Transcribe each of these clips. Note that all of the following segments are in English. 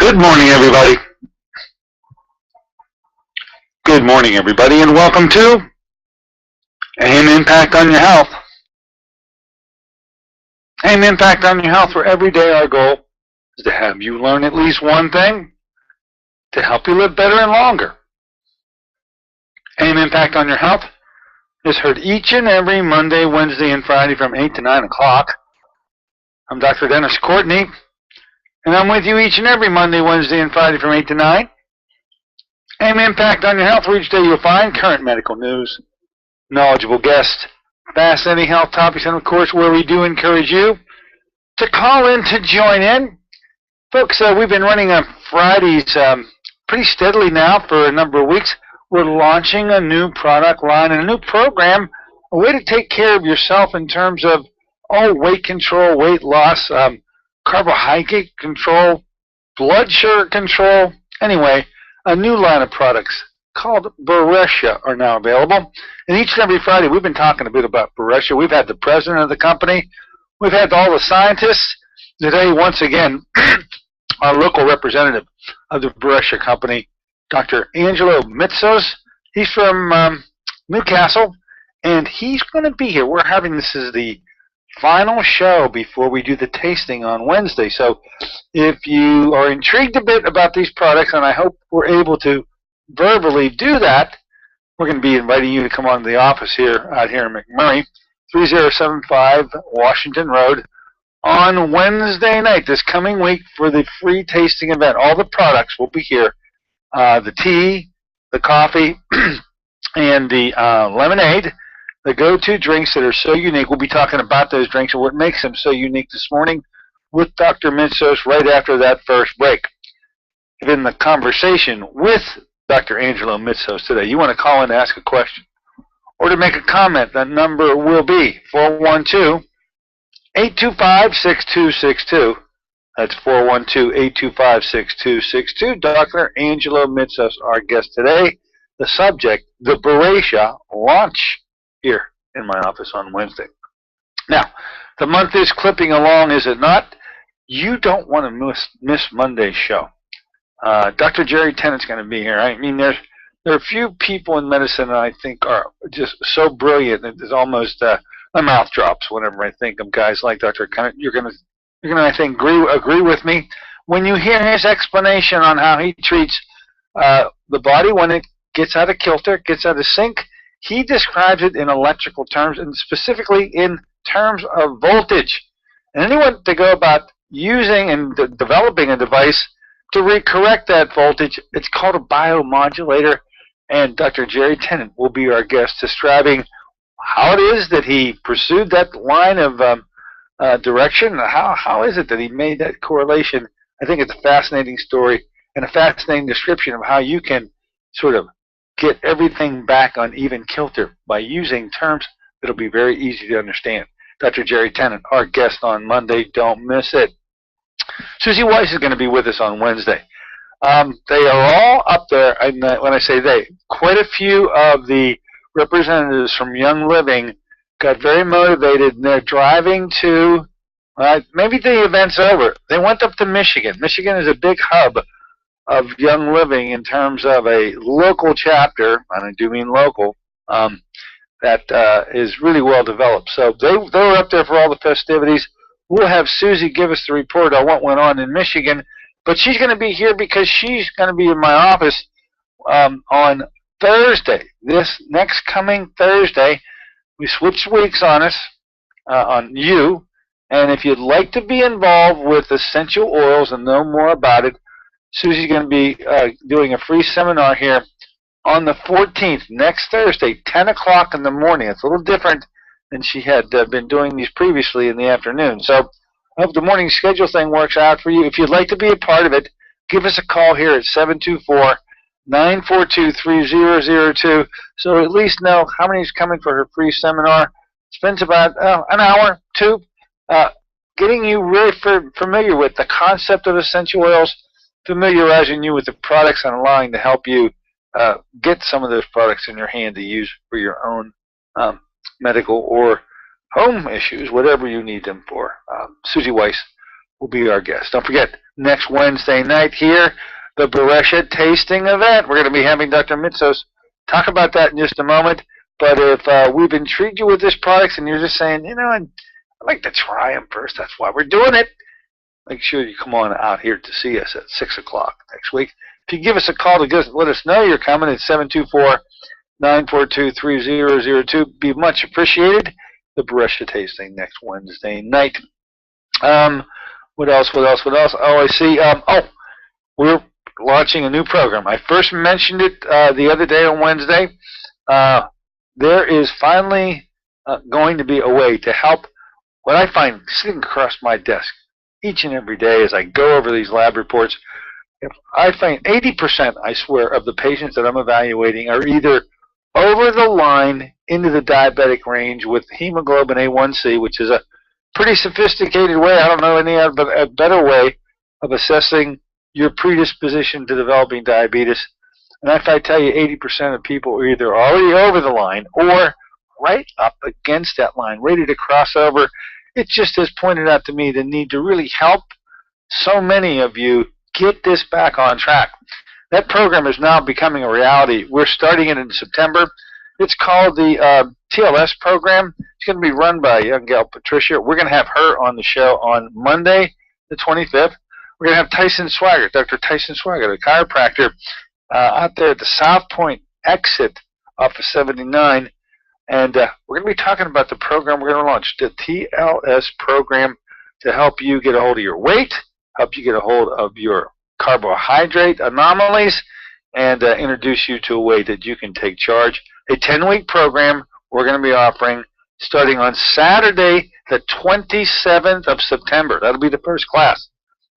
Good morning, everybody. Good morning, everybody, and welcome to AIM Impact on Your Health. AIM Impact on Your Health, where every day our goal is to have you learn at least one thing to help you live better and longer. AIM Impact on Your Health is heard each and every Monday, Wednesday, and Friday from 8 to 9 o'clock. I'm Dr. Dennis Courtney, and I'm with you each and every Monday, Wednesday, and Friday from 8 to 9. AIM Impact on Your Health, where each day you'll find current medical news, knowledgeable guests, fascinating health topics, and of course where we do encourage you to call in to join in. Folks, we've been running on Fridays pretty steadily now for a number of weeks. We're launching a new product line and a new program, a way to take care of yourself in terms of weight control, weight loss, carbohydrate control, blood sugar control. Anyway, a new line of products called Boresha are now available. And each and every Friday, we've been talking a bit about Boresha. We've had the president of the company. We've had all the scientists. Today, once again, our local representative of the Boresha company, Dr. Angelo Mitsos. He's from Newcastle, and he's going to be here. We're having this as the final show before we do the tasting on Wednesday. So if you are intrigued a bit about these products, and I hope we're able to verbally do that, we're going to be inviting you to come on to the office out here in McMurray, 3075 Washington Road, on Wednesday night this coming week for the free tasting event. All the products will be here. The tea, the coffee, and the lemonade, the go-to drinks that are so unique. We'll be talking about those drinks and what makes them so unique this morning with Dr. Mitsos right after that first break. In the conversation with Dr. Angelo Mitsos today, you want to call in to ask a question or to make a comment, that number will be 412-825-6262. That's 412-825-6262. Dr. Angelo Mitsos, our guest today. The subject, the Boresha launch here in my office on Wednesday. Now, the month is clipping along, is it not? You don't want to miss Monday's show. Dr. Jerry Tennant's going to be here. I mean, there are few people in medicine that I think are just so brilliant that there's almost my mouth drops whenever I think of guys like Dr. Tennant. You're going to, I think, agree with me when you hear his explanation on how he treats the body when it gets out of kilter, gets out of sync. He describes it in electrical terms, and specifically in terms of voltage. And anyone to go about using and developing a device to correct that voltage, it's called a biomodulator. And Dr. Jerry Tennant will be our guest, describing how it is that he pursued that line of direction. How is it that he made that correlation? I think it's a fascinating story and a fascinating description of how you can sort of get everything back on even kilter by using terms that'll be very easy to understand. Dr. Jerry Tennant, our guest on Monday. Don't miss it. Susie Weiss is going to be with us on Wednesday. They are all up there, and when I say they, quite a few of the representatives from Young Living got very motivated, and they're driving to, maybe the event's over. They went up to Michigan. Michigan is a big hub of Young Living in terms of a local chapter, and I do mean local, that is really well developed. So they were up there for all the festivities. We'll have Susie give us the report on what went on in Michigan, but she's going to be here because she's going to be in my office on Thursday. This next coming Thursday, we switched weeks on us, on you, and if you'd like to be involved with essential oils and know more about it, Susie's going to be doing a free seminar here on the 14th, next Thursday, 10 o'clock in the morning. It's a little different than she had been doing these previously in the afternoon. So I hope the morning schedule thing works out for you. If you'd like to be a part of it, give us a call here at 724-942-3002 so at least know how many is coming for her free seminar. Spends about an hour, two, getting you really familiar with the concept of essential oils, familiarizing you with the products, and allowing to help you get some of those products in your hand to use for your own medical or home issues, whatever you need them for. Susie Weiss, will be our guest. Don't forget, next Wednesday night here, the Boresha tasting event. We're going to be having Dr. Mitsos talk about that in just a moment. But if we've intrigued you with this product and you're just saying, I'd like to try them first, that's why we're doing it, make sure you come on out here to see us at 6 o'clock next week. If you give us a call to let us know you're coming, it's 724-942-3002. Be much appreciated. The Boresha tasting next Wednesday night. What else? Oh, I see. We're launching a new program. I first mentioned it the other day on Wednesday. There is finally going to be a way to help what I find sitting across my desk each and every day as I go over these lab reports. If I find 80%, I swear, of the patients that I'm evaluating are either over the line into the diabetic range with hemoglobin A1C, which is a pretty sophisticated way, I don't know any other, but a better way of assessing your predisposition to developing diabetes. And if I tell you 80% of people are either already over the line or right up against that line, ready to cross over, it just has pointed out to me the need to really help so many of you get this back on track. That program is now becoming a reality. We're starting it in September. It's called the TLS program. It's going to be run by a young gal, Patricia. We're going to have her on the show on Monday, the 25th. We're going to have Tyson Swaggart, Dr. Tyson Swaggart, a chiropractor, out there at the South Point exit off of 79. And we're going to be talking about the program we're going to launch, the TLS program, to help you get a hold of your weight, help you get a hold of your carbohydrate anomalies, and introduce you to a way that you can take charge. A 10-week program we're going to be offering starting on Saturday, the 27th of September. That'll be the first class.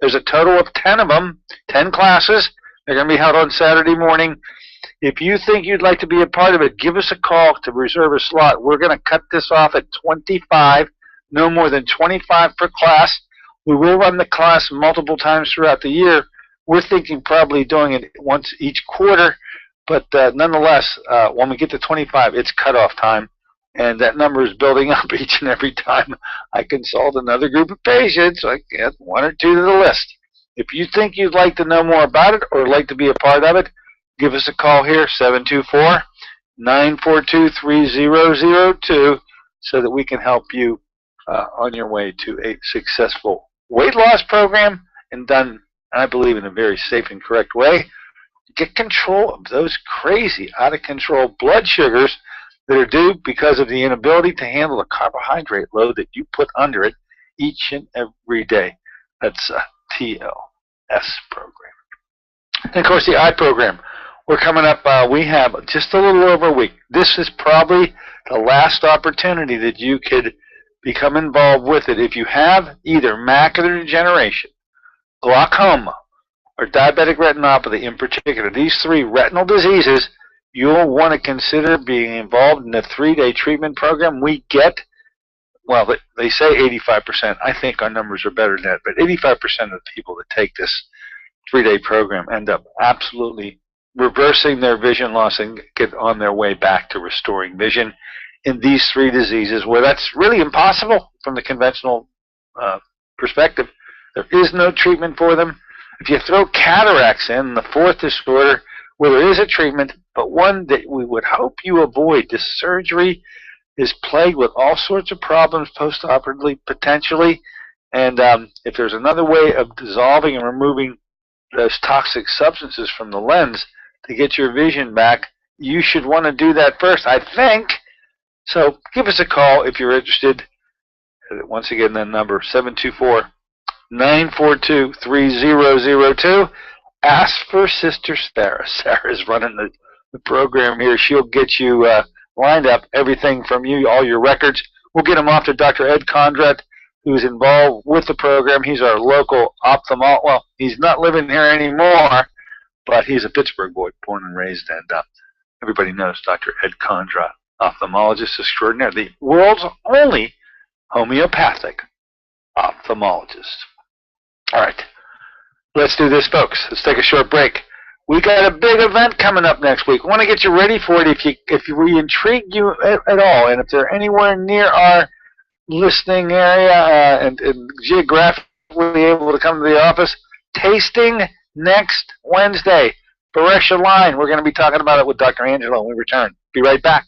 There's a total of 10 of them, 10 classes. They're going to be held on Saturday morning. If you think you'd like to be a part of it, give us a call to reserve a slot. We're going to cut this off at 25, no more than 25 per class. We will run the class multiple times throughout the year. We're thinking probably doing it once each quarter, but nonetheless, when we get to 25, it's cutoff time, and that number is building up each and every time I consult another group of patients. I get one or two to the list. If you think you'd like to know more about it or like to be a part of it, give us a call here, 724-942-3002, so that we can help you on your way to a successful weight loss program, and done, I believe, in a very safe and correct way. Get control of those crazy, out-of-control blood sugars that are due because of the inability to handle the carbohydrate load that you put under it each and every day. That's a TLS program. And, of course, the I program. We're coming up, we have just a little over a week. This is probably the last opportunity that you could become involved with it. If you have either macular degeneration, glaucoma, or diabetic retinopathy in particular, these three retinal diseases, you'll want to consider being involved in the 3-day treatment program. We get, well, they say 85%. I think our numbers are better than that, but 85% of the people that take this 3-day program end up absolutely reversing their vision loss and get on their way back to restoring vision in these three diseases, where that's really impossible from the conventional perspective. There is no treatment for them. If you throw cataracts in, the fourth disorder, where there is a treatment, but one that we would hope you avoid. This surgery is plagued with all sorts of problems post-operatively, potentially, and if there's another way of dissolving and removing those toxic substances from the lens to get your vision back, you should want to do that first, I think. So give us a call if you're interested. Once again, that number, 724-942-3002. Ask for Sister Sarah. Sarah's running the program here. She'll get you lined up, everything from you, all your records. We'll get them off to Dr. Ed Condrat, who's involved with the program. He's our local ophthalmologist. Well, he's not living here anymore, but he's a Pittsburgh boy, born and raised, and everybody knows Dr. Ed Condrat, ophthalmologist extraordinaire, the world's only homeopathic ophthalmologist. All right, let's do this, folks. Let's take a short break. We got a big event coming up next week. We want to get you ready for it. If we intrigue you at all, and if they're anywhere near our listening area and geographic able to come to the office. Tasting next Wednesday. Boresha line. We're going to be talking about it with Dr. Angelo when we return. Be right back.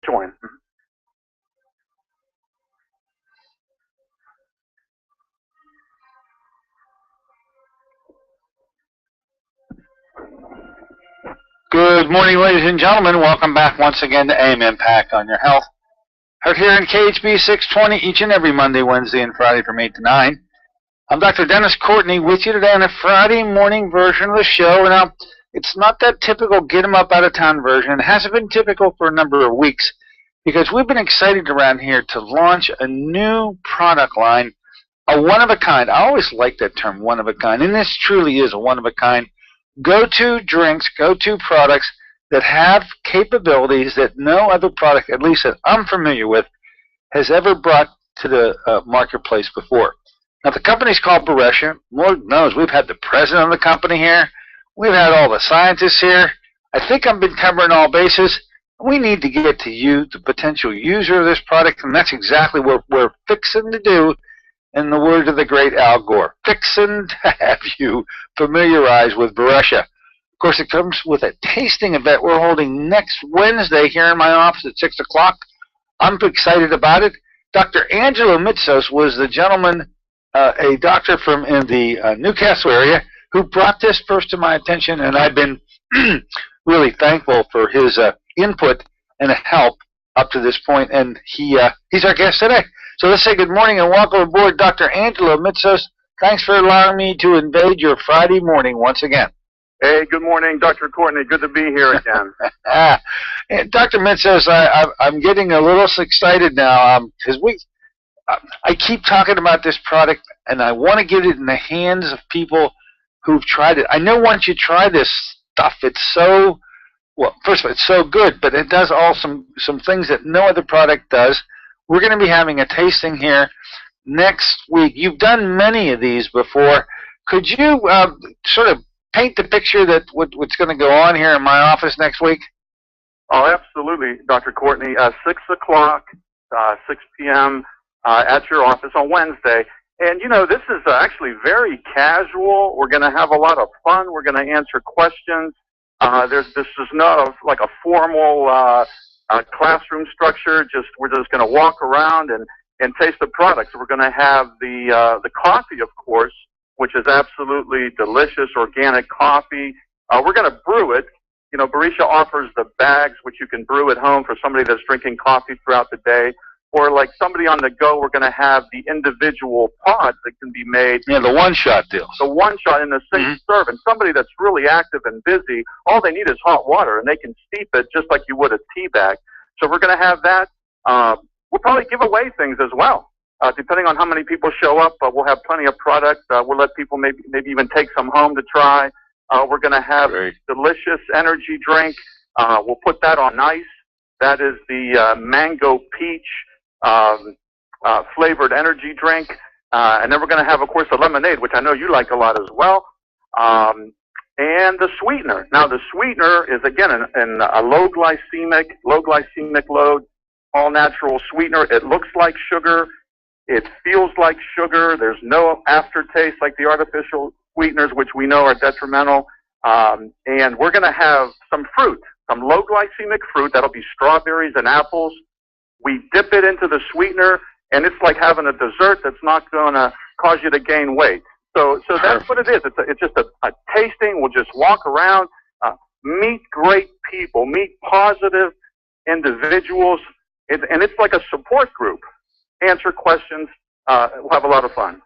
Join. Good morning, ladies and gentlemen. Welcome back once again to AM Impact on Your Health. Heard here in KHB 620 each and every Monday, Wednesday, and Friday from 8 to 9. I'm Dr. Dennis Courtney with you today on a Friday morning version of the show. Now, it's not that typical get 'em up out of town version. It hasn't been typical for a number of weeks because we've been excited around here to launch a new product line, a one-of-a-kind. I always like that term, one-of-a-kind, and this truly is a one-of-a-kind. Go-to drinks, go-to products that have capabilities that no other product, at least that I'm familiar with, has ever brought to the marketplace before. Now, the company's called Boresha. Lord knows we've had the president of the company here. We've had all the scientists here. I think I've been covering all bases. We need to get to you, the potential user of this product, and that's exactly what we're fixing to do, in the words of the great Al Gore. Fixing to have you familiarized with Boresha. Of course, it comes with a tasting event we're holding next Wednesday here in my office at 6 o'clock. I'm excited about it. Dr. Angelo Mitsos was the gentleman, a doctor from in the Newcastle area, who brought this first to my attention, and I've been really thankful for his input and help up to this point, and he's our guest today. So let's say good morning and welcome aboard, Dr. Angelo Mitsos. Thanks for allowing me to invade your Friday morning once again. Hey, good morning, Dr. Courtney. Good to be here again. Dr. Mitsos, I'm getting a little excited now because I keep talking about this product, and I want to get it in the hands of people who've tried it. I know once you try this stuff, it's so, well, first of all, it's so good, but it does all some things that no other product does. We're going to be having a tasting here next week. You've done many of these before. Could you sort of paint the picture that what's going to go on here in my office next week? Oh, absolutely, Dr. Courtney. 6 o'clock, 6 p.m. At your office on Wednesday. And, you know, this is actually very casual. We're going to have a lot of fun. We're going to answer questions. This is not like a formal classroom structure. We're just going to walk around and taste the products. We're going to have the coffee, of course, which is absolutely delicious organic coffee. We're going to brew it. You know, Boresha offers the bags, which you can brew at home for somebody that's drinking coffee throughout the day. Or like somebody on the go, we're going to have the individual pods that can be made. Yeah, the one-shot deals. The one-shot in the single serve. And somebody that's really active and busy, all they need is hot water, and they can steep it just like you would a tea bag. So we're going to have that. We'll probably give away things as well. Depending on how many people show up, we'll have plenty of product. We'll let people maybe even take some home to try. We're going to have delicious energy drink. We'll put that on ice. That is the mango peach flavored energy drink. And then we're going to have, of course, the lemonade, which I know you like a lot as well. And the sweetener. Now, the sweetener is, again, a low glycemic load, all natural sweetener. It looks like sugar. It feels like sugar. There's no aftertaste like the artificial sweeteners, which we know are detrimental. And we're going to have some fruit, some low glycemic fruit. That'll be strawberries and apples. We dip it into the sweetener, and it's like having a dessert that's not going to cause you to gain weight. So that's what it is. It's just a tasting. We'll just walk around, meet great people, meet positive individuals, and it's like a support group. Answer questions. We'll have a lot of fun.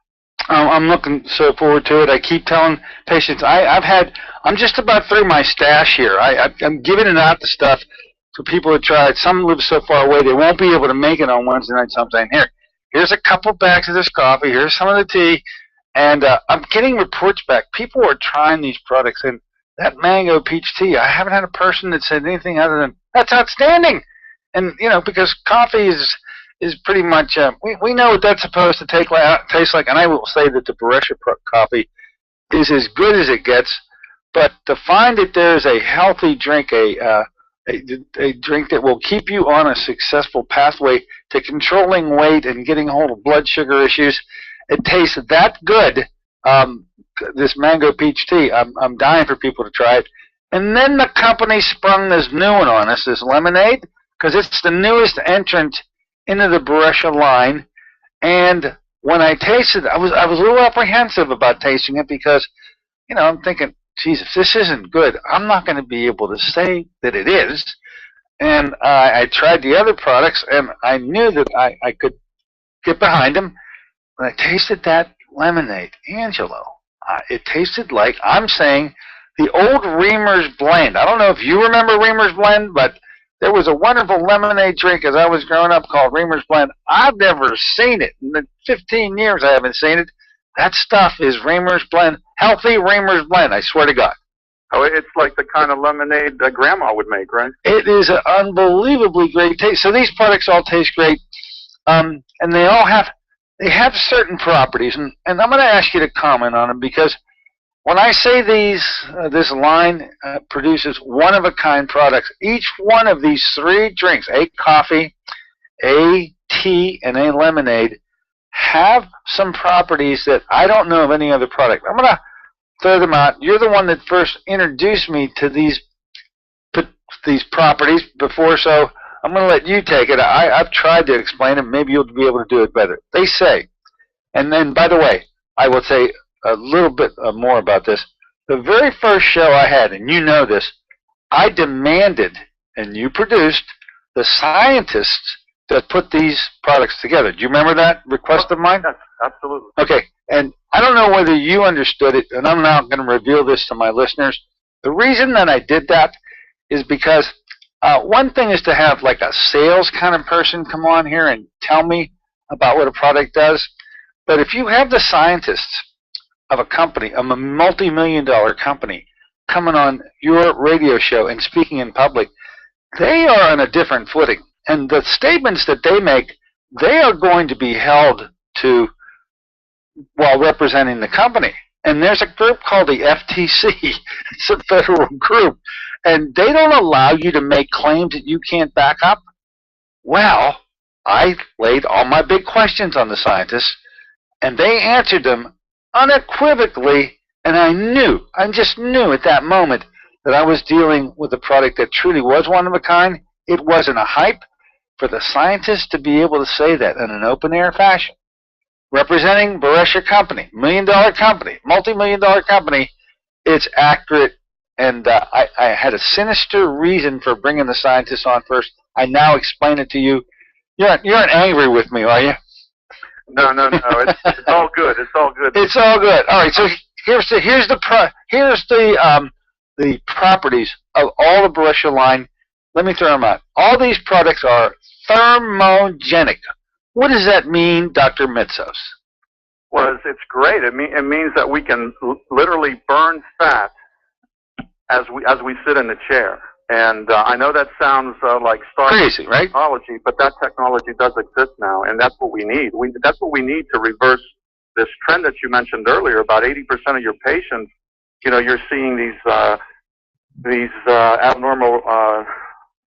I'm looking so forward to it. I keep telling patients, I'm just about through my stash here. I'm giving it out the stuff for people to try it. Some live so far away they won't be able to make it on Wednesday night. So I'm saying, here's a couple bags of this coffee. Here's some of the tea. And I'm getting reports back. People are trying these products. And that mango peach tea, I haven't had a person that said anything other than, that's outstanding. And, you know, because coffee is pretty much, we know what that's supposed to taste like. And I will say that the Boresha coffee is as good as it gets. But to find that there's a healthy drink, a drink that will keep you on a successful pathway to controlling weight and getting a hold of blood sugar issues, it tastes that good. This mango peach tea, I'm dying for people to try it. And then the company sprung this new one on us, this lemonade, because it's the newest entrant into the Boresha line. And when I tasted it, I was a little apprehensive about tasting it because, you know, I'm thinking, geez, if this isn't good, I'm not going to be able to say that it is. And I tried the other products, and I knew that I could get behind them. When I tasted that lemonade, Angelo, it tasted like, I'm saying, the old Reamer's Blend. I don't know if you remember Reamer's Blend, but there was a wonderful lemonade drink as I was growing up called Reamer's Blend. I've never seen it. In the 15 years I haven't seen it. That stuff is Reamer's Blend, healthy Reamer's Blend, I swear to God. Oh, it's like the kind of lemonade that Grandma would make, right? It is an unbelievably great taste. So these products all taste great, and they have certain properties, and I'm going to ask you to comment on them because when I say this line produces one-of-a-kind products, each one of these three drinks, a coffee, a tea, and a lemonade, have some properties that I don't know of any other product. I'm going to throw them out. You're the one that first introduced me to these properties before, so I'm going to let you take it. I've tried to explain it. Maybe you'll be able to do it better. They say, and then, by the way, I will say a little bit more about this. The very first show I had, and you know this, I demanded, and you produced, the scientists that put these products together. Do you remember that request of mine? Yes, absolutely. Okay, and I don't know whether you understood it, and I'm now going to reveal this to my listeners. The reason that I did that is because one thing is to have like a sales kind of person come on here and tell me about what a product does, but if you have the scientists of a company, a multi-million-dollar company, coming on your radio show and speaking in public, they are on a different footing. And the statements that they make, they are going to be held to while representing the company. And there's a group called the FTC. It's a federal group. And they don't allow you to make claims that you can't back up. Well, I laid all my big questions on the scientists, and they answered them unequivocally, and I just knew at that moment that I was dealing with a product that truly was one of a kind. It wasn't a hype. For the scientists to be able to say that in an open-air fashion, representing Boresha Company, $1 million company, multi-million-dollar company, it's accurate. And I had a sinister reason for bringing the scientists on first. I now explain it to you. You're not angry with me, are you? No. It's all good. It's all good. It's all good. All right. So here's the properties of all the Boresha line. Let me throw them out. All these products are thermogenic. What does that mean, Dr. Mitsos? Well, it's great. It means that we can literally burn fat as we sit in the chair. And I know that sounds like crazy, right? Technology, but that technology does exist now, and that's what we need. That's what we need to reverse this trend that you mentioned earlier. About 80% of your patients, you're seeing these abnormal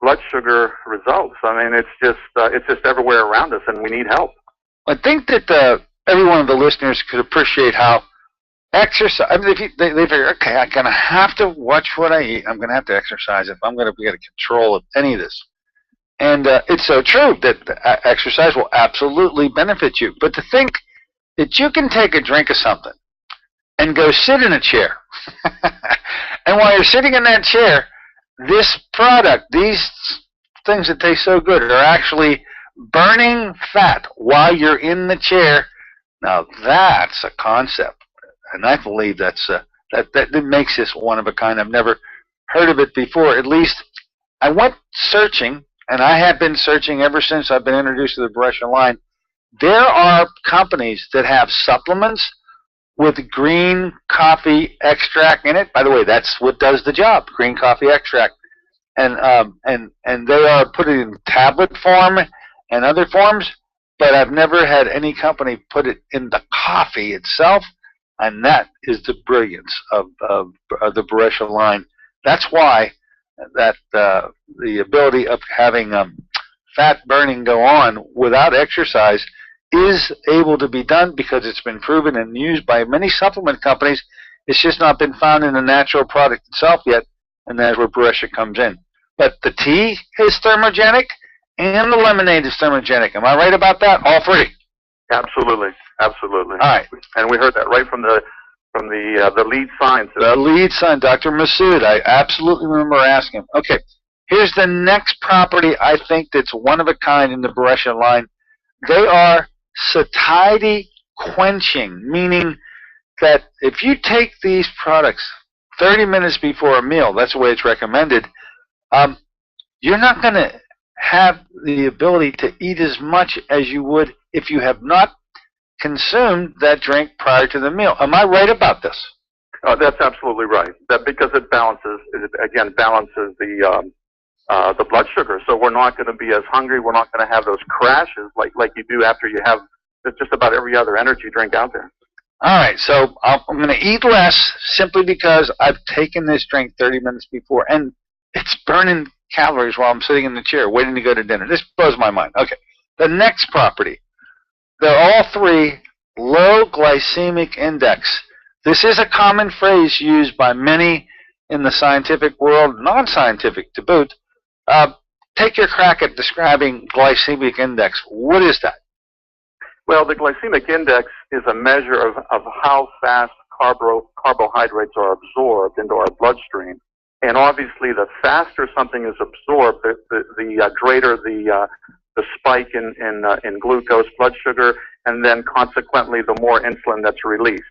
blood sugar results. I mean, it's just everywhere around us, and we need help. I think that every one of the listeners could appreciate how exercise. I mean, they figure, okay, I'm gonna have to watch what I eat. I'm gonna have to exercise if I'm gonna be able to control any of this. And it's so true that exercise will absolutely benefit you. But to think that you can take a drink of something and go sit in a chair, and while you're sitting in that chair, this product, these things that taste so good, are actually burning fat while you're in the chair. Now that's a concept. And I believe that makes this one of a kind. I've never heard of it before. At least I went searching, and I have been searching ever since I've been introduced to the Boresha line. There are companies that have supplements with green coffee extract in it. By the way, that's what does the job, green coffee extract. And they are put it in tablet form and other forms, but I've never had any company put it in the coffee itself. And that is the brilliance of the Boresha line. That's why that the ability of having fat burning go on without exercise is able to be done, because it's been proven and used by many supplement companies. It's just not been found in the natural product itself yet, and that's where Boresha comes in. But the tea is thermogenic, and the lemonade is thermogenic. Am I right about that? All three? Absolutely. All right. And we heard that right from the lead scientist. The lead scientist, Dr. Mitsos. I absolutely remember asking him. Okay, here's the next property I think that's one of a kind in the Boresha line. They are satiety quenching, meaning that if you take these products 30 minutes before a meal, that's the way it's recommended, you're not going to have the ability to eat as much as you would if you have not consumed that drink prior to the meal. Am I right about this? Oh, that's absolutely right. That because it balances the blood sugar. So we're not going to be as hungry. We're not going to have those crashes like you do after you have just about every other energy drink out there. All right. So I'm going to eat less simply because I've taken this drink 30 minutes before, and it's burning calories while I'm sitting in the chair waiting to go to dinner. This blows my mind. Okay. The next property. They're all three low glycemic index. This is a common phrase used by many in the scientific world, non-scientific to boot. Take your crack at describing glycemic index. What is that? Well, the glycemic index is a measure of how fast carbohydrates are absorbed into our bloodstream. And obviously, the faster something is absorbed, the greater the spike in glucose, blood sugar, and then consequently the more insulin that's released.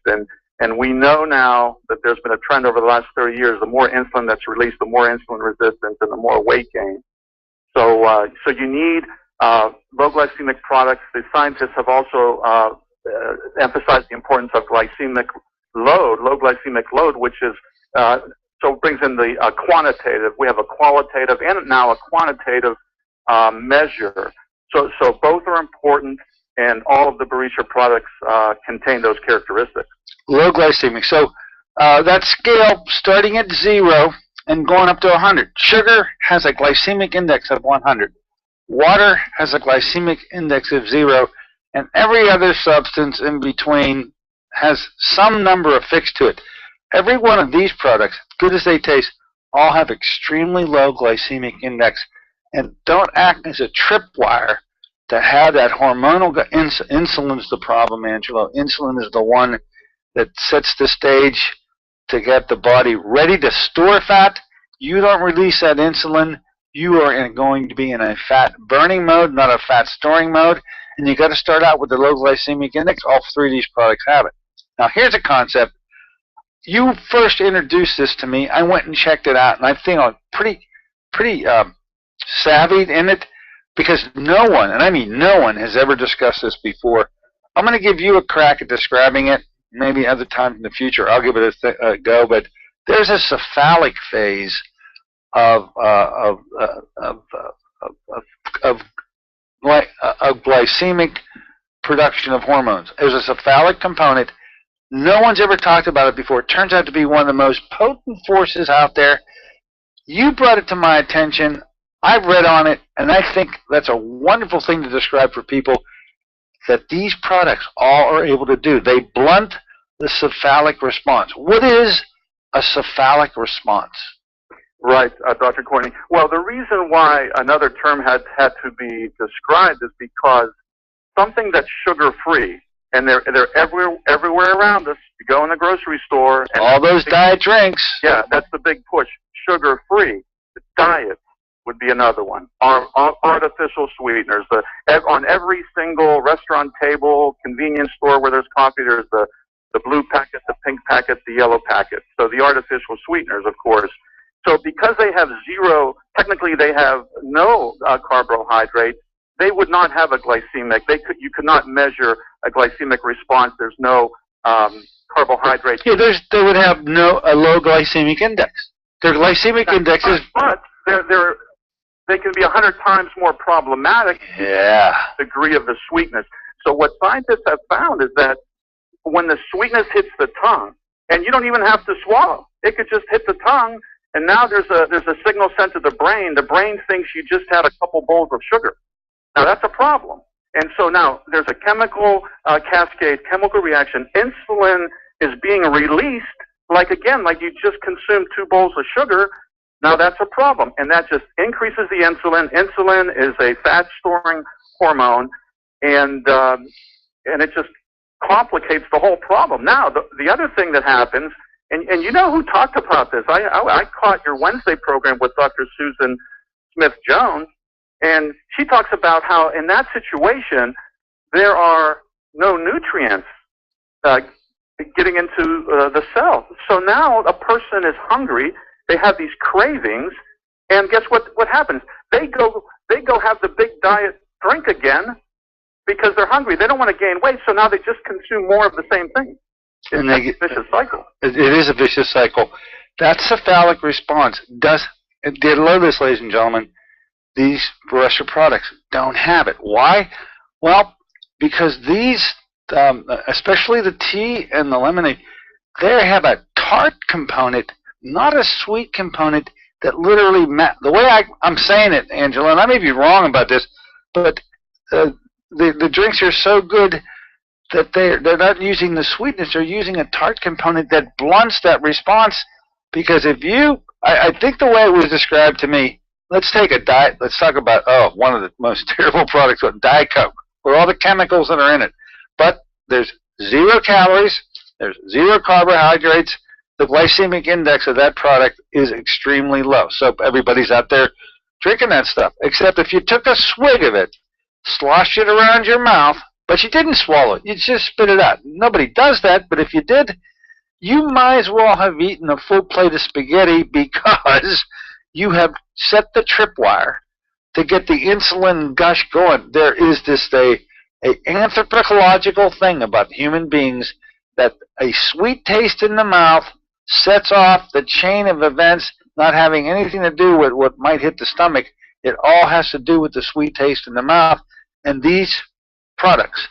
And we know now that there's been a trend over the last 30 years. The more insulin that's released, the more insulin resistance and the more weight gain. So you need low glycemic products. The scientists have also emphasized the importance of glycemic load, low glycemic load, which is so it brings in the quantitative. We have a qualitative and now a quantitative measure. So both are important, and all of the Boresha products contain those characteristics. Low glycemic. So that scale starting at 0 and going up to 100. Sugar has a glycemic index of 100. Water has a glycemic index of 0, and every other substance in between has some number affixed to it. Every one of these products, good as they taste, all have extremely low glycemic index and don't act as a tripwire that have that hormonal insulin is the problem, Angelo. Insulin is the one that sets the stage to get the body ready to store fat. You don't release that insulin, you are going to be in a fat burning mode, not a fat storing mode. And you got to start out with the low glycemic index. All three of these products have it. Now, here's a concept. You first introduced this to me. I went and checked it out, and I think I'm pretty savvy in it, because no one, and I mean no one, has ever discussed this before. I'm going to give you a crack at describing it. Maybe other times in the future I'll give it a go. But there's a cephalic phase of glycemic production of hormones. There's a cephalic component. No one's ever talked about it before. It turns out to be one of the most potent forces out there. You brought it to my attention. I've read on it, and I think that's a wonderful thing to describe for people, that these products all are able to do. They blunt the cephalic response. What is a cephalic response? Right, Dr. Courtney. Well, the reason why another term had to be described is because something that's sugar-free, and they're everywhere around us. You go in the grocery store. And all those diet drinks. Yeah, that's the big push. Sugar-free. The diet would be another one. Artificial sweeteners. On every single restaurant table, convenience store where there's coffee, there's the blue packet, the pink packet, the yellow packet. So the artificial sweeteners, of course. So because they have zero, technically they have no carbohydrates, they would not have a glycemic. You could not measure a glycemic response. There's no carbohydrates. Yeah, they would have a low glycemic index. Their glycemic index is... But they can be 100 times more problematic. Yeah. Degree of the sweetness. So what scientists have found is that when the sweetness hits the tongue, and you don't even have to swallow, it could just hit the tongue, and now there's a signal sent to the brain. The brain thinks you just had a couple bowls of sugar. Now that's a problem. And so now there's a chemical cascade, chemical reaction. Insulin is being released like you just consumed 2 bowls of sugar. Now that's a problem, and that just increases the insulin. Insulin is a fat-storing hormone, and it just complicates the whole problem. Now, the other thing that happens, and you know who talked about this? I caught your Wednesday program with Dr. Susan Smith-Jones, and she talks about how in that situation there are no nutrients getting into the cell. So now a person is hungry. They have these cravings, and guess what happens? They go have the big diet drink again because they're hungry. They don't want to gain weight, so now they just consume more of the same thing. It's a vicious cycle. It is a vicious cycle. That cephalic response did know this, ladies and gentlemen. These Boresha products don't have it. Why? Well, because these, especially the tea and the lemonade, they have a tart component, not a sweet component, that literally, the way I'm saying it, Angela, and I may be wrong about this, but the drinks are so good that they're not using the sweetness, they're using a tart component that blunts that response. Because I think the way it was described to me, let's take a diet, let's talk about, one of the most terrible products, Diet Coke, for all the chemicals that are in it. But there's 0 calories, there's 0 carbohydrates. The glycemic index of that product is extremely low. So everybody's out there drinking that stuff. Except if you took a swig of it, sloshed it around your mouth, but you didn't swallow it, you just spit it out. Nobody does that, but if you did, you might as well have eaten a full plate of spaghetti, because you have set the tripwire to get the insulin gush going. There is this a anthropological thing about human beings, that a sweet taste in the mouth sets off the chain of events, not having anything to do with what might hit the stomach. It all has to do with the sweet taste in the mouth. And these products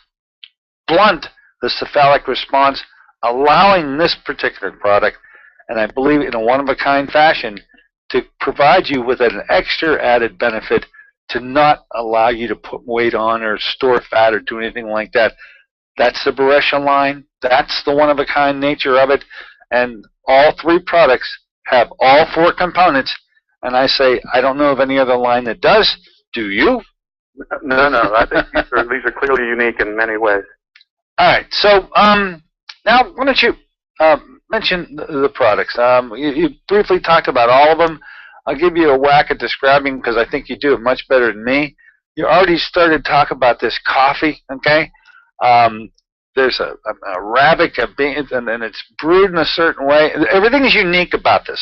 blunt the cephalic response, allowing this particular product, and I believe in a one-of-a-kind fashion, to provide you with an extra added benefit to not allow you to put weight on or store fat or do anything like that. That's the Boresha line. That's the one-of-a-kind nature of it. And all 3 products have all 4 components. And I say, I don't know of any other line that does. Do you? No. I think these are clearly unique in many ways. All right. So now, why don't you mention the products? You briefly talked about all of them. I'll give you a whack at describing because I think you do it much better than me. You already started to talk about this coffee, okay? There's a Arabica bean, and it's brewed in a certain way. Everything is unique about this.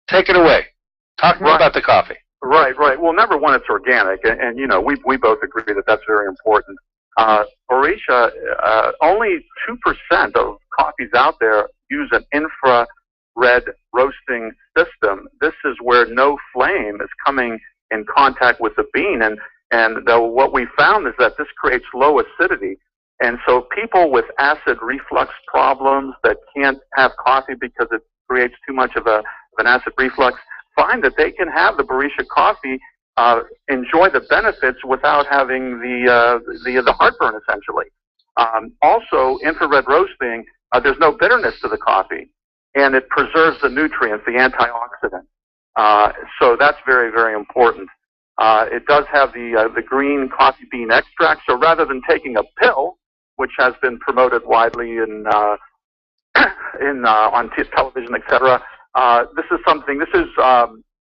Take it away. Talk more about the coffee. Right. Well, number one, it's organic, and you know, we both agree that that's very important. Boresha, only 2% of coffees out there use an infrared roasting system. This is where no flame is coming in contact with the bean, and what we found is that this creates low acidity. And so people with acid reflux problems that can't have coffee because it creates too much of an acid reflux find that they can have the Boresha coffee, enjoy the benefits without having the heartburn, essentially. Also, infrared roasting, there's no bitterness to the coffee, and it preserves the nutrients, the antioxidant. So that's very, very important. It does have the green coffee bean extract, so rather than taking a pill, which has been promoted widely on television, etc., this is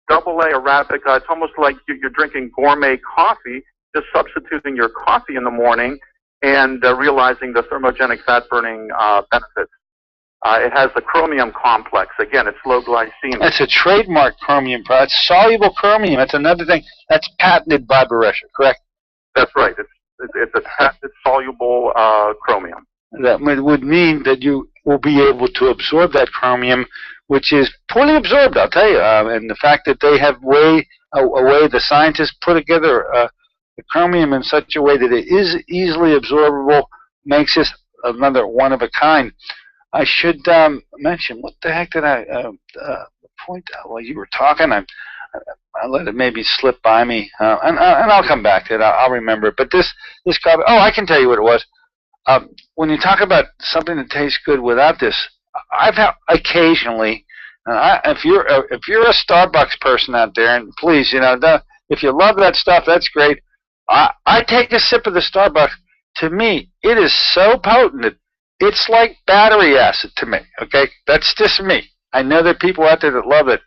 double-A Arabica. It's almost like you're drinking gourmet coffee, just substituting your coffee in the morning and realizing the thermogenic fat-burning benefits. It has the chromium complex. Again, it's low glycemic. That's a trademark chromium product. Soluble chromium. That's another thing. That's patented by Boresha, correct? That's right. It's a patented soluble chromium. That would mean that you will be able to absorb that chromium, which is poorly absorbed, I'll tell you. And the fact that they have a way the scientists put together the chromium in such a way that it is easily absorbable makes this another one of a kind. I should mention, what the heck did I point out while you were talking? I let it maybe slip by me, and I'll come back to it. I'll remember it. But this coffee, I can tell you what it was. When you talk about something that tastes good without this, I've had occasionally, if you're a Starbucks person out there, and please, if you love that stuff, that's great. I take a sip of the Starbucks. To me, it is so potent. It's like battery acid to me. Okay, that's just me. I know there are people out there that love it,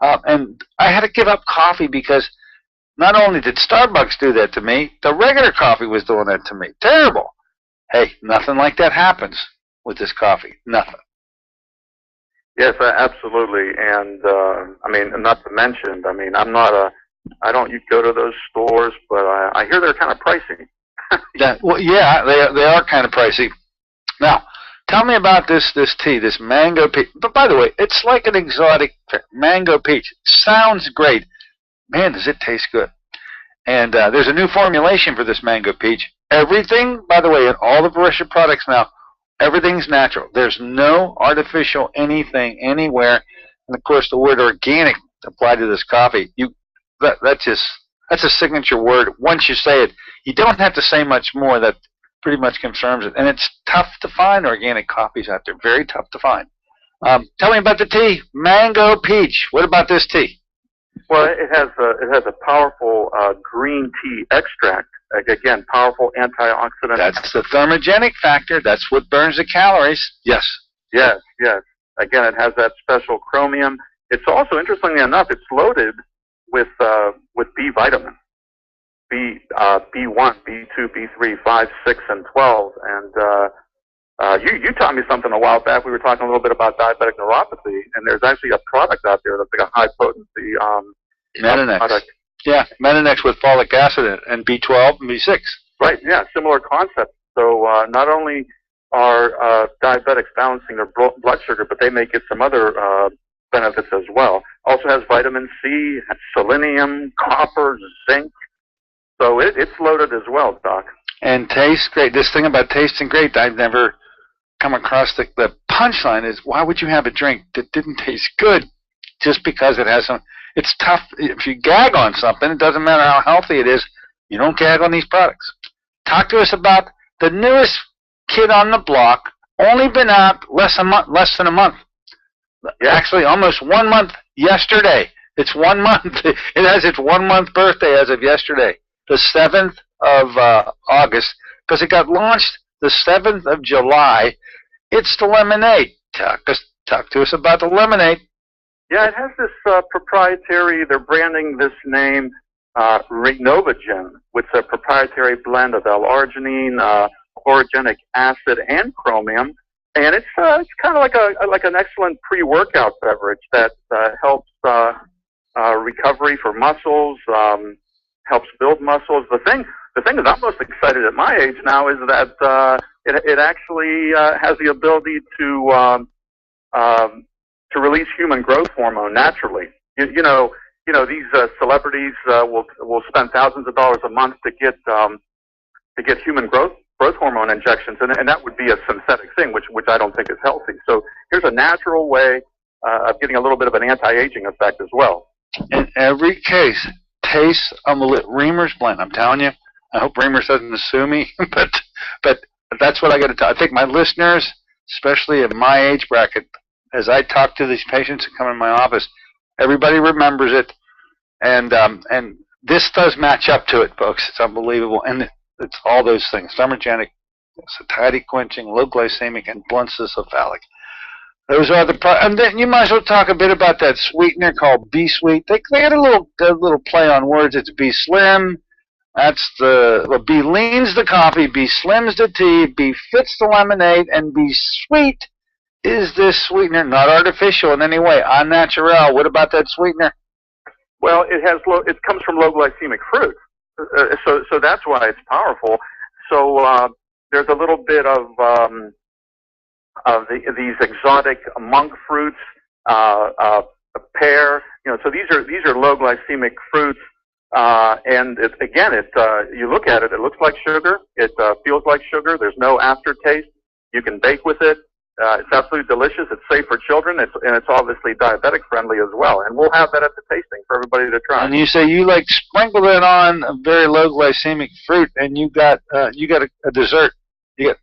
and I had to give up coffee because not only did Starbucks do that to me, the regular coffee was doing that to me. Terrible. Hey, nothing like that happens with this coffee. Nothing. Yes, absolutely. And not to mention, I don't go to those stores, but I hear they're kind of pricey. They are kind of pricey. Now, tell me about this tea, this mango peach. But by the way, it's like an exotic mango peach. Sounds great. Man, does it taste good. And there's a new formulation for this mango peach. Everything, by the way, in all the Boresha products now, everything's natural. There's no artificial anything anywhere. And, of course, the word organic applied to this coffee. That's a signature word. Once you say it, you don't have to say much more. That pretty much confirms it. And it's tough to find organic coffees out there. Very tough to find. Tell me about the tea, mango peach. What about this tea? Well, it has a powerful green tea extract. Again, powerful antioxidant. That's the thermogenic factor. That's what burns the calories. Yes. Yes. Again, it has that special chromium. It's also, interestingly enough, it's loaded with B vitamins. B1, B2, B3, 5, 6, and 12. And you taught me something a while back. We were talking a little bit about diabetic neuropathy, and there's actually a product out there that's like a high-potency product. Yeah, Metanex with folic acid and B12 and B6. Right, yeah, similar concept. So not only are diabetics balancing their blood sugar, but they may get some other benefits as well. Also has vitamin C, selenium, copper, zinc. So it's loaded as well, Doc. And tastes great. This thing about tasting great, I've never come across. The punchline is, why would you have a drink that didn't taste good just because it has some... It's tough. If you gag on something, it doesn't matter how healthy it is, you don't gag on these products. Talk to us about the newest kid on the block, only been out less than a month. Yeah. Actually, almost 1 month yesterday. It's 1 month. It has its 1 month birthday as of yesterday. The 7th of August because it got launched the 7th of July. It's the lemonade. Talk to us about the lemonade. Yeah, it has this proprietary, they're branding this name Renovagen, with a proprietary blend of L-arginine, chlorogenic acid, and chromium. And it's kind of like an excellent pre-workout beverage that helps recovery for muscles, helps build muscles. The thing that I'm most excited at my age now is that it actually has the ability to release human growth hormone naturally. You know, these celebrities will spend thousands of dollars a month to get human growth hormone injections, and that would be a synthetic thing, which I don't think is healthy. So here's a natural way of getting a little bit of an anti-aging effect as well. In every case, tastes Reamer's blend. I'm telling you, I hope Reamer's doesn't sue me, but that's what I got to tell. I think my listeners, especially at my age bracket, as I talk to these patients that come in my office, everybody remembers it, and this does match up to it, folks. It's unbelievable, and it's all those things: thermogenic, satiety quenching, low glycemic, and blunt cephalic. Those are the and then you might as well talk a bit about that sweetener called B Sweet. They had a little play on words. It's B Slim. That's B lean's the coffee, B Slim's the tea, B fits the lemonade, and B Sweet is this sweetener, not artificial in any way, au naturel. What about that sweetener? Well, it comes from low glycemic fruit, so that's why it's powerful. So there's a little bit of these exotic monk fruits, pear. So these are low glycemic fruits, and you look at it, it looks like sugar. It feels like sugar. There's no aftertaste. You can bake with it. It's absolutely delicious. It's safe for children. It's obviously diabetic friendly as well. And we'll have that at the tasting for everybody to try. And you say you sprinkle it on a very low glycemic fruit, and you got a dessert. You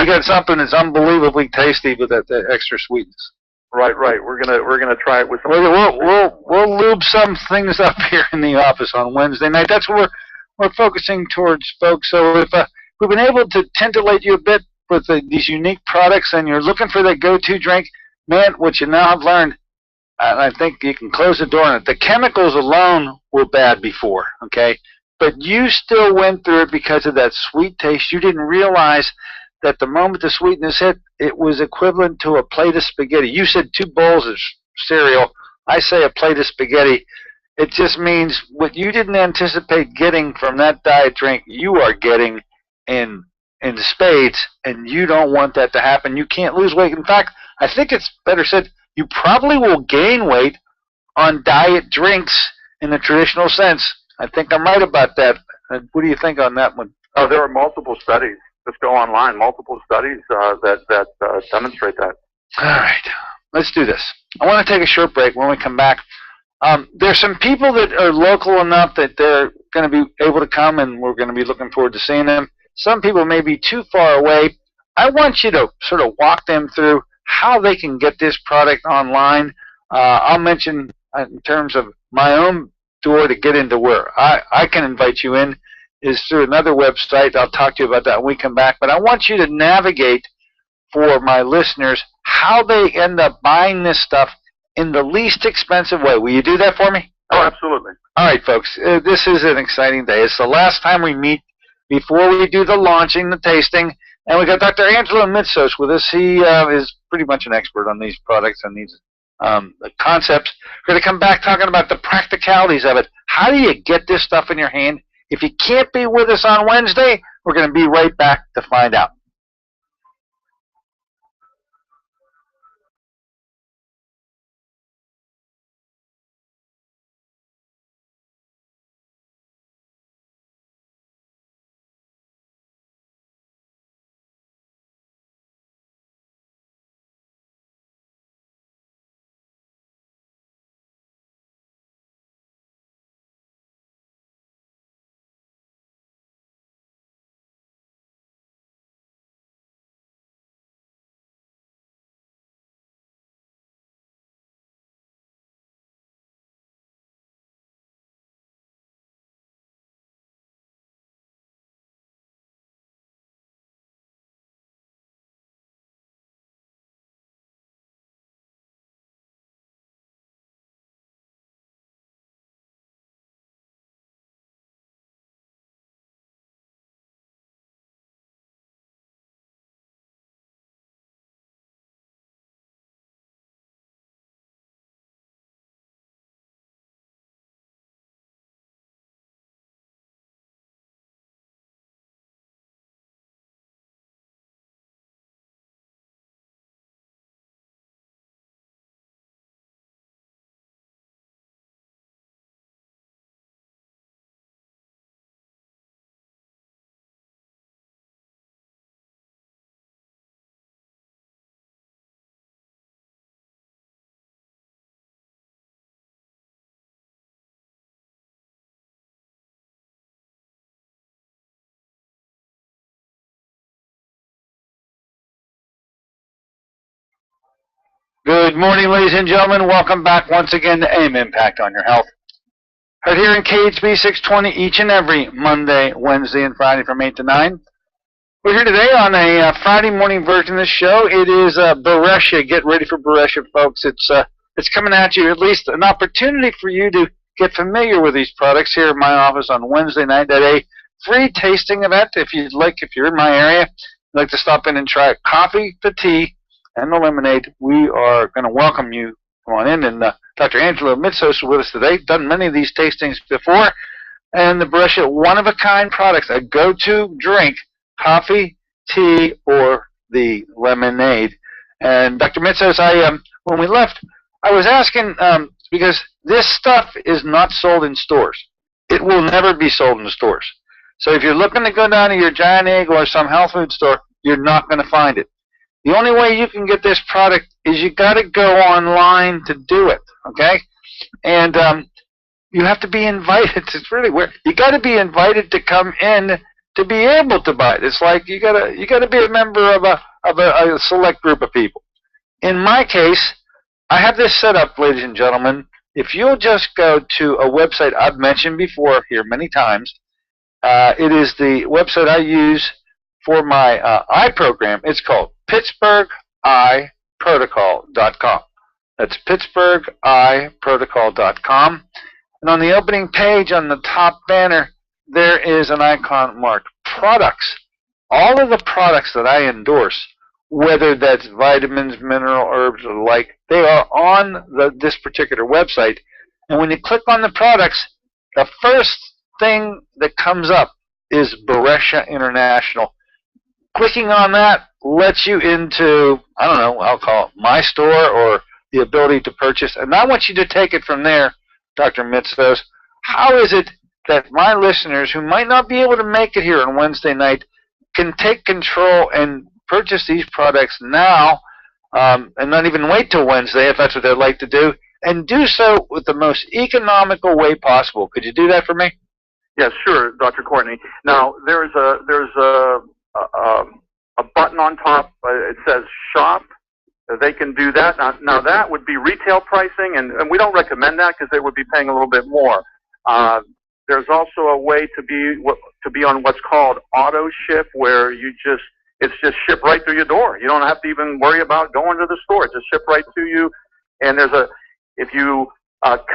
got something that's unbelievably tasty with that extra sweetness. Right. We're gonna try it with some. We'll lube some things up here in the office on Wednesday night. That's what we're focusing towards, folks. So if we've been able to titillate you a bit with these unique products, and you're looking for that go-to drink, man, what you now have learned, and I think you can close the door on it. The chemicals alone were bad before, okay? But you still went through it because of that sweet taste. You didn't realize that the moment the sweetness hit, it was equivalent to a plate of spaghetti. You said 2 bowls of cereal. I say a plate of spaghetti. It just means what you didn't anticipate getting from that diet drink, you are getting in spades, and you don't want that to happen. You can't lose weight. In fact, I think it's better said, you probably will gain weight on diet drinks in the traditional sense. I think I'm right about that. What do you think on that one? Oh, there are multiple studies. Just go online. Multiple studies that demonstrate that. All right. Let's do this. I want to take a short break. When we come back, there's some people that are local enough that they're going to be able to come, and we're going to be looking forward to seeing them. Some people may be too far away. I want you to sort of walk them through how they can get this product online. I'll mention in terms of my own door to get into where I can invite you in is through another website. I'll talk to you about that when we come back. But I want you to navigate for my listeners how they end up buying this stuff in the least expensive way. Will you do that for me? Oh, absolutely. All right, folks. This is an exciting day. It's the last time we meet before we do the launching, the tasting. And we got Dr. Angelo Mitsos with us. He is pretty much an expert on these products and these concepts. We're going to come back talking about the practicalities of it. How do you get this stuff in your hand? If you can't be with us on Wednesday, we're going to be right back to find out. Good morning, ladies and gentlemen. Welcome back once again to AIM Impact on Your Health. Right here in KHB 620 each and every Monday, Wednesday, and Friday from 8 to 9. We're here today on a Friday morning version of the show. It is Boresha. Get ready for Boresha, folks. It's coming at you, at least an opportunity for you to get familiar with these products here in my office on Wednesday night at a free tasting event. If you'd like, if you're in my area, you'd like to stop in and try coffee, the tea, and the lemonade, we are going to welcome you. Come on in. And Dr. Angelo Mitsos is with us today. Done many of these tastings before. And the Boresha one-of-a-kind products, a go-to drink, coffee, tea, or the lemonade. And Dr. Mitsos, when we left, I was asking, because this stuff is not sold in stores. It will never be sold in stores. So if you're looking to go down to your Giant Eagle or some health food store, you're not going to find it. The only way you can get this product is you got to go online to do it, okay? And you have to be invited. It's really weird. You got to be invited to come in to be able to buy it. It's like you got to be a member of a select group of people. In my case, I have this set up, ladies and gentlemen. If you'll just go to a website I've mentioned before here many times, it is the website I use for my eye program. It's called PittsburghEyeProtocol.com. That's PittsburghEyeProtocol.com. And on the opening page on the top banner, there is an icon marked products. All of the products that I endorse, whether that's vitamins, mineral, herbs, or the like, they are on this particular website. And when you click on the products, the first thing that comes up is Boresha International. Clicking on that lets you into, I don't know, I'll call it my store or the ability to purchase. And I want you to take it from there, Dr. Mitsos. How is it that my listeners who might not be able to make it here on Wednesday night can take control and purchase these products now and not even wait till Wednesday if that's what they'd like to do, and do so with the most economical way possible? Could you do that for me? Yes, sure, Dr. Courtney. Now, there's a button on top. It says shop. They can do that. Now that would be retail pricing, and we don't recommend that because they would be paying a little bit more. There's also a way to be on what's called auto ship, where it's just shipped right through your door. You don't have to even worry about going to the store. It's just shipped right to you. And if you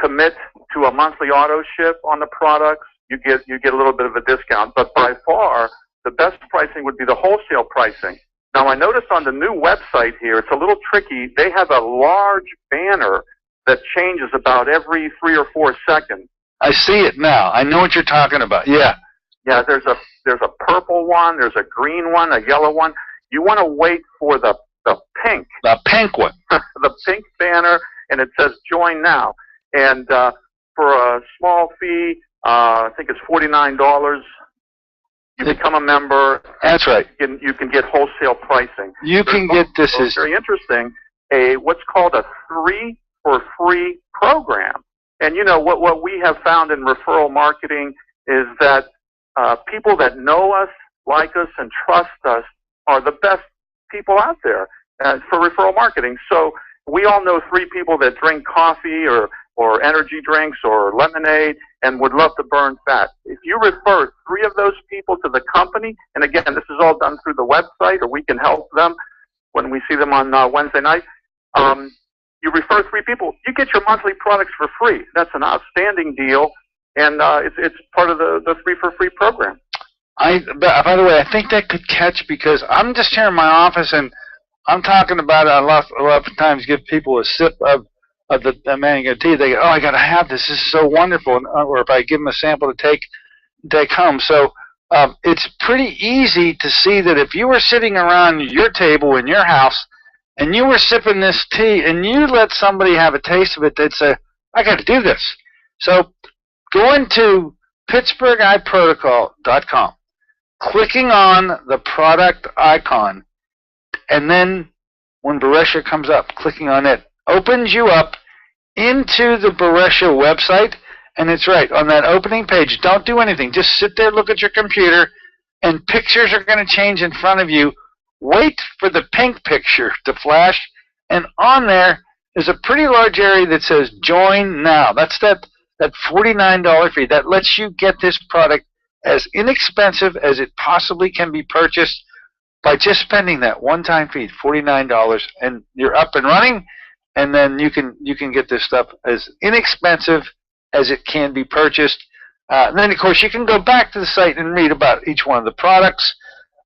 commit to a monthly auto ship on the products, you get a little bit of a discount. But by far, the best pricing would be the wholesale pricing. Now, I noticed on the new website here, it's a little tricky. They have a large banner that changes about every 3 or 4 seconds. I see it now. I know what you're talking about. Yeah. Yeah, there's a purple one, there's a green one, a yellow one. You want to wait for the pink. The pink one. The pink banner, and it says join now. And for a small fee, I think it's $49, you become a member. That's right. You can get wholesale pricing. You can get this is very interesting. What's called a 3 for free program. And you know what we have found in referral marketing is that people that know us, like us, and trust us are the best people out there for referral marketing. So we all know 3 people that drink coffee or energy drinks or lemonade and would love to burn fat. If you refer 3 of those people to the company, and again, this is all done through the website, or we can help them when we see them on Wednesday night. You refer 3 people, you get your monthly products for free. That's an outstanding deal, and it's part of the 3 for free program. By the way, I think that could catch, because I'm just here in my office and I'm talking about a lot of times give people a sip of the mango tea. They go, oh, I got to have this. This is so wonderful. Or if I give them a sample to take home. So it's pretty easy to see that if you were sitting around your table in your house and you were sipping this tea and you let somebody have a taste of it, they'd say, I got to do this. So going to PittsburghEyeProtocol.com, clicking on the product icon, and then when Boresha comes up, clicking on it, opens you up into the Boresha website. And it's right on that opening page. Don't do anything. Just sit there, look at your computer, and pictures are going to change in front of you. Wait for the pink picture to flash, And on there is a pretty large area that says Join Now. That's that $49 fee. That lets you get this product as inexpensive as it possibly can be purchased by just spending that one-time fee, $49, and you're up and running, and then you can get this stuff as inexpensive as it can be purchased. And then, of course, you can go back to the site and read about each one of the products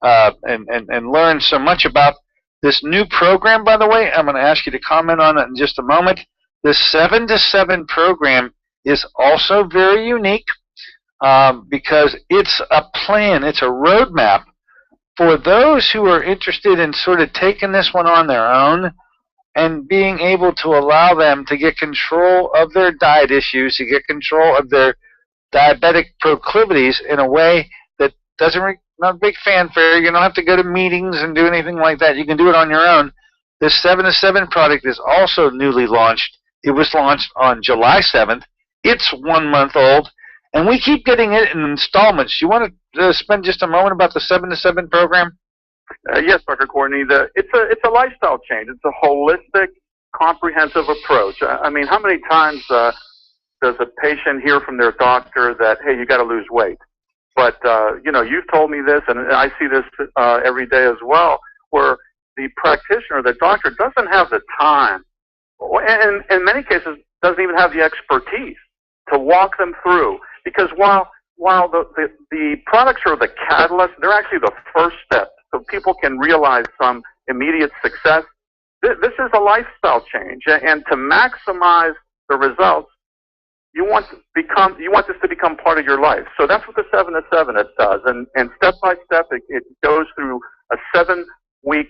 and learn so much about this new program. By the way, I'm going to ask you to comment on it in just a moment. The 7 to 7 program is also very unique because it's a plan, it's a roadmap for those who are interested in sort of taking this one on their own and being able to allow them to get control of their diet issues, to get control of their diabetic proclivities in a way that not a big fanfare. You don't have to go to meetings and do anything like that. You can do it on your own. This 7 to 7 product is also newly launched. It was launched on July 7th. It's 1 month old, and we keep getting it in installments. You want to spend just a moment about the 7 to 7 program? Yes, Dr. Courtney. It's a lifestyle change. It's a holistic, comprehensive approach. I mean, how many times does a patient hear from their doctor that, hey, you got to lose weight? But you've told me this, and I see this every day as well, where the practitioner, the doctor, doesn't have the time, and in many cases doesn't even have the expertise to walk them through. Because while the products are the catalyst, they're actually the first step, so people can realize some immediate success. This is a lifestyle change, and to maximize the results, you want this to become part of your life. So that's what the 7 to 7 it does, and step by step it goes through a 7-week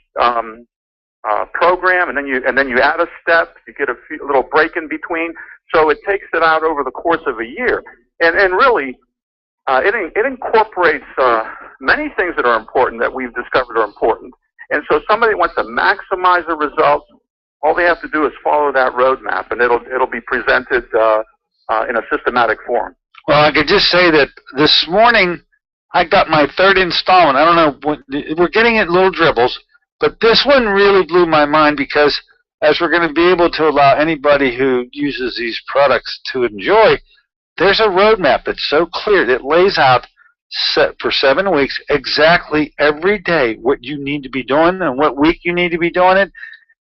program, and then you add a step. You get a little break in between, so it takes it out over the course of a year, and really it incorporates many things that are important that we've discovered are important. And so somebody wants to maximize the results. All they have to do is follow that roadmap, and it'll be presented in a systematic form. Well, I could just say that this morning I got my 3rd installment. I don't know, we're getting it in little dribbles, but this one really blew my mind because as we're going to be able to allow anybody who uses these products to enjoy, there's a roadmap that's so clear. It lays out for 7 weeks exactly every day what you need to be doing and what week you need to be doing it.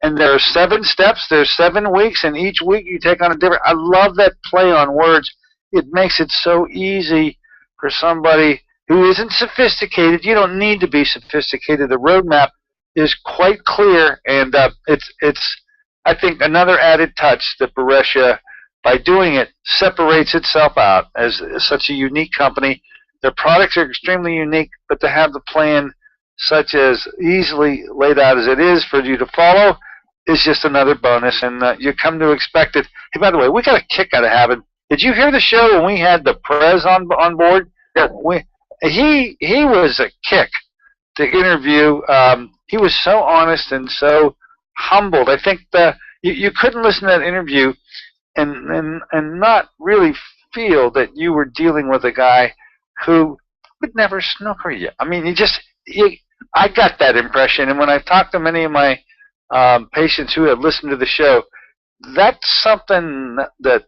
And there are 7 steps, there's 7 weeks, and each week you take on a different. I love that play on words. It makes it so easy for somebody who isn't sophisticated. You don't need to be sophisticated. The roadmap is quite clear, and it's I think another added touch that Boresha, by doing it, separates itself out as such a unique company. Their products are extremely unique, but to have the plan such as easily laid out as it is for you to follow is just another bonus, and you come to expect it. Hey, by the way, we got a kick out of having. Did you hear the show when we had the Prez on board? Yes. He was a kick to interview. He was so honest and so humbled. I think you couldn't listen to that interview and not really feel that you were dealing with a guy who would never snooker you. I mean, I got that impression, and when I've talked to many of my patients who have listened to the show, that's something that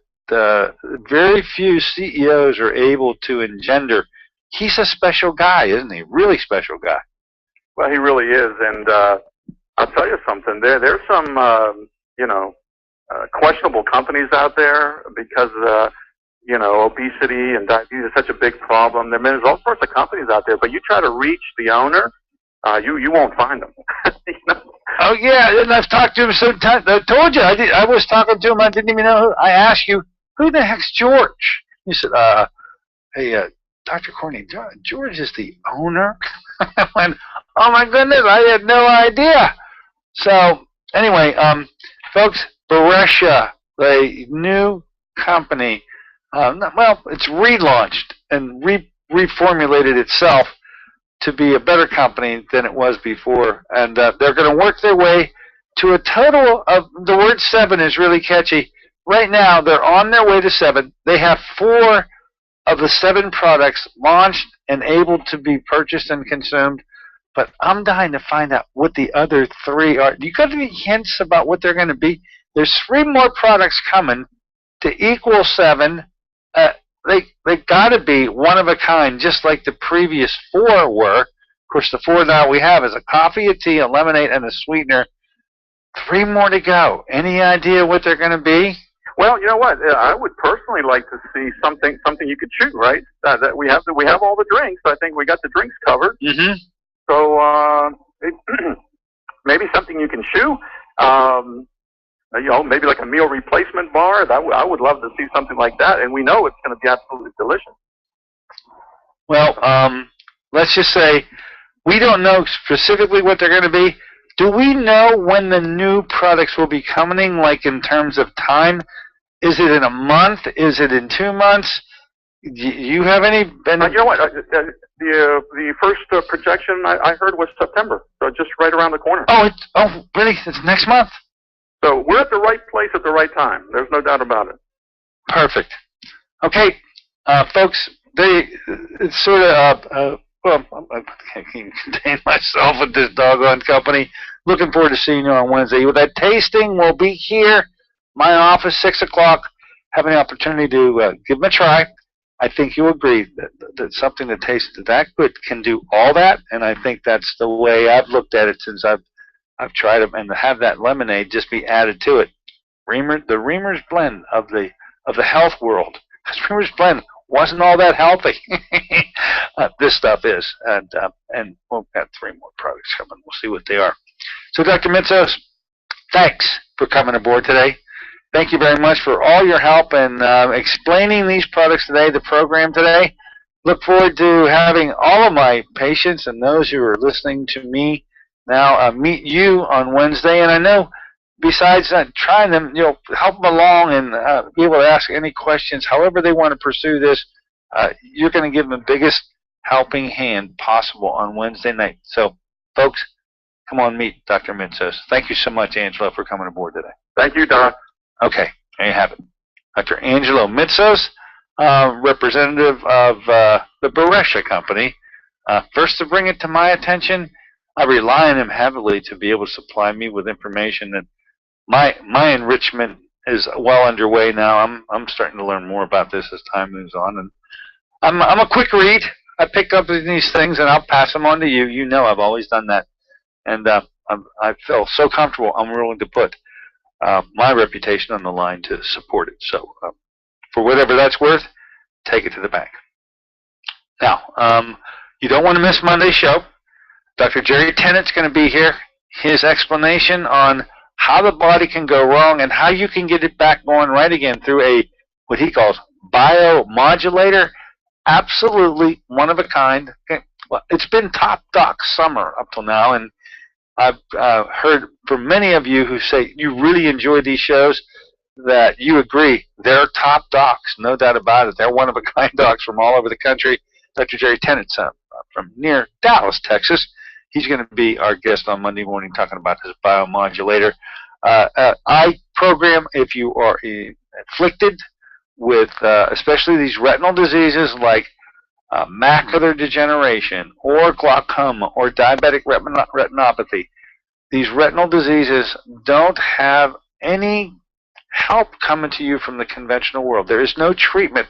very few CEOs are able to engender. He's a special guy, isn't he? Really special guy. Well, he really is, and I'll tell you something. There's some questionable companies out there because obesity and diabetes is such a big problem. There's all sorts of companies out there, but you try to reach the owner, you won't find them. Oh yeah, and I've talked to him so times. I told you I was talking to him. I didn't even know. I asked you, who the heck's George? He said, hey, Dr. Courtney, George is the owner. I went, oh my goodness, I had no idea. So anyway, folks, Boresha, the new company, it's relaunched and reformulated itself to be a better company than it was before, and they're going to work their way to a total of, the word 7 is really catchy. Right now, they're on their way to 7. They have 4 of the 7 products launched and able to be purchased and consumed. but I'm dying to find out what the other three are. You got any hints about what they're going to be? There's three more products coming to equal 7. They got to be one of a kind, just like the previous 4 were. Of course, the 4 now we have is a coffee, a tea, a lemonade, and a sweetener. 3 more to go. Any idea what they're going to be? Well, you know what? I would personally like to see something you could chew, right? That we have all the drinks. I think we got the drinks covered. Mm-hmm. So maybe something you can chew. Maybe like a meal replacement bar. I would love to see something like that, and we know it's going to be absolutely delicious. Well, let's just say we don't know specifically what they're going to be. Do we know when the new products will be coming, like in terms of time? Is it in a month? Is it in 2 months? Do you have any? You know what? The first projection I heard was September, so just right around the corner. Oh, really? It's next month? So we're at the right place at the right time. There's no doubt about it. Perfect. Okay, folks, it's sort of, well, I can't contain myself with this doggone company. Looking forward to seeing you on Wednesday. With that tasting, we'll be here, my office, 6 o'clock, having the opportunity to give them a try. I think you'll agree that something that tastes that good can do all that, and I think that's the way I've looked at it since I've tried them, and to have that lemonade just be added to it. The Reamer's Blend of the health world. Because Reamer's Blend wasn't all that healthy. This stuff is, and we've got 3 more products coming. We'll see what they are. So, Dr. Mitsos, thanks for coming aboard today. Thank you very much for all your help in explaining these products today, the program today. Look forward to having all of my patients and those who are listening to me now meet you on Wednesday. And I know besides trying them, help them along and be able to ask any questions, however they want to pursue this, you're going to give them the biggest helping hand possible on Wednesday night. So, folks, come on, meet Dr. Mitsos. Thank you so much, Angelo, for coming aboard today. Thank you, Doc. Okay, there you have it. Dr. Angelo Mitsos, representative of the Boresha Company. First to bring it to my attention, I rely on him heavily to be able to supply me with information. And my enrichment is well underway now. I'm starting to learn more about this as time moves on. And I'm a quick read. I pick up these things and I'll pass them on to you. You know I've always done that. And I feel so comfortable I'm willing to put my reputation on the line to support it. So for whatever that's worth, take it to the bank. Now, you don't want to miss Monday's show. Dr. Jerry Tennett's going to be here. His explanation on how the body can go wrong and how you can get it back going right again through what he calls biomodulator. Absolutely one of a kind. Well, it's been top doc summer up till now, and I've heard from many of you who say you really enjoy these shows that you agree they're top docs, no doubt about it. They're one of a kind docs from all over the country. Dr. Jerry Tennett's from near Dallas, Texas. He's going to be our guest on Monday morning talking about his biomodulator. Eye program, if you are afflicted with especially these retinal diseases like macular degeneration or glaucoma or diabetic retinopathy. These retinal diseases don't have any help coming to you from the conventional world. There is no treatment.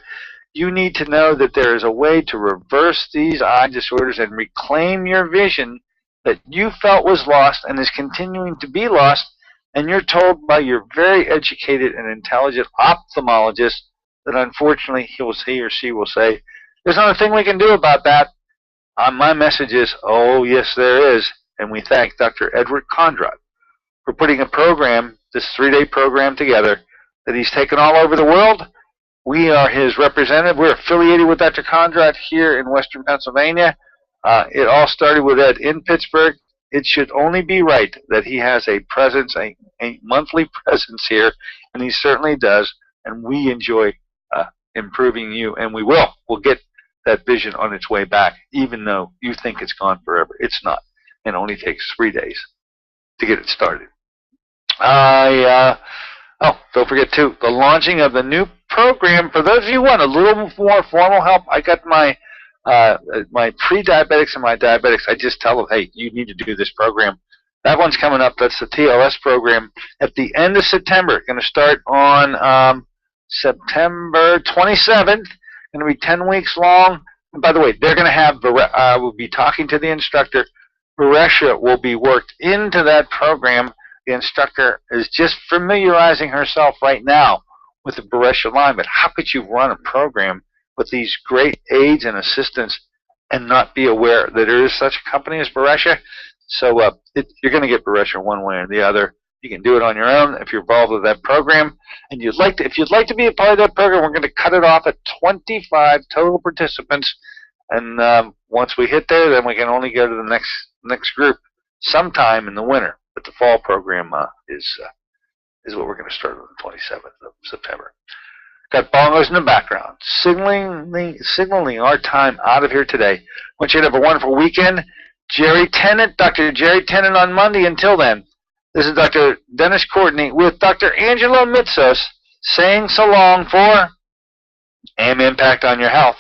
You need to know that there is a way to reverse these eye disorders and reclaim your vision that you felt was lost and is continuing to be lost, and you're told by your very educated and intelligent ophthalmologist that unfortunately he or she will say, there's not a thing we can do about that. My message is, oh, yes, there is. And we thank Dr. Edward Conrad for putting a program, this 3-day program together that he's taken all over the world. We are his representative. We're affiliated with Dr. Conrad here in Western Pennsylvania. It all started with Ed in Pittsburgh. It should only be right that he has a presence, a monthly presence here, and he certainly does. And we enjoy improving you, and we will. We'll get that vision on its way back, even though you think it's gone forever. It's not. It only takes 3 days to get it started. Don't forget, too, the launching of the new program. For those of you who want a little more formal help, I got my My pre-diabetics and my diabetics, I just tell them, hey, you need to do this program. That one's coming up. That's the TLS program at the end of September. Going to start on September 27th. Going to be 10 weeks long. And by the way, they're going to have, we'll be talking to the instructor. Boresha will be worked into that program. The instructor is just familiarizing herself right now with the Boresha line, but how could you run a program with these great aids and assistants and not be aware that there is such a company as Boresha? So you're going to get Boresha one way or the other. You can do it on your own if you're involved with that program. And if you'd like to be a part of that program, we're going to cut it off at 25 total participants. And once we hit there, then we can only go to the next group sometime in the winter. But the fall program is what we're going to start on the 27th of September. Got bongos in the background, signaling our time out of here today. I want you to have a wonderful weekend. Dr. Jerry Tennant on Monday. Until then, this is Dr. Dennis Courtney with Dr. Angelo Mitsos saying so long for AM Impact on Your Health.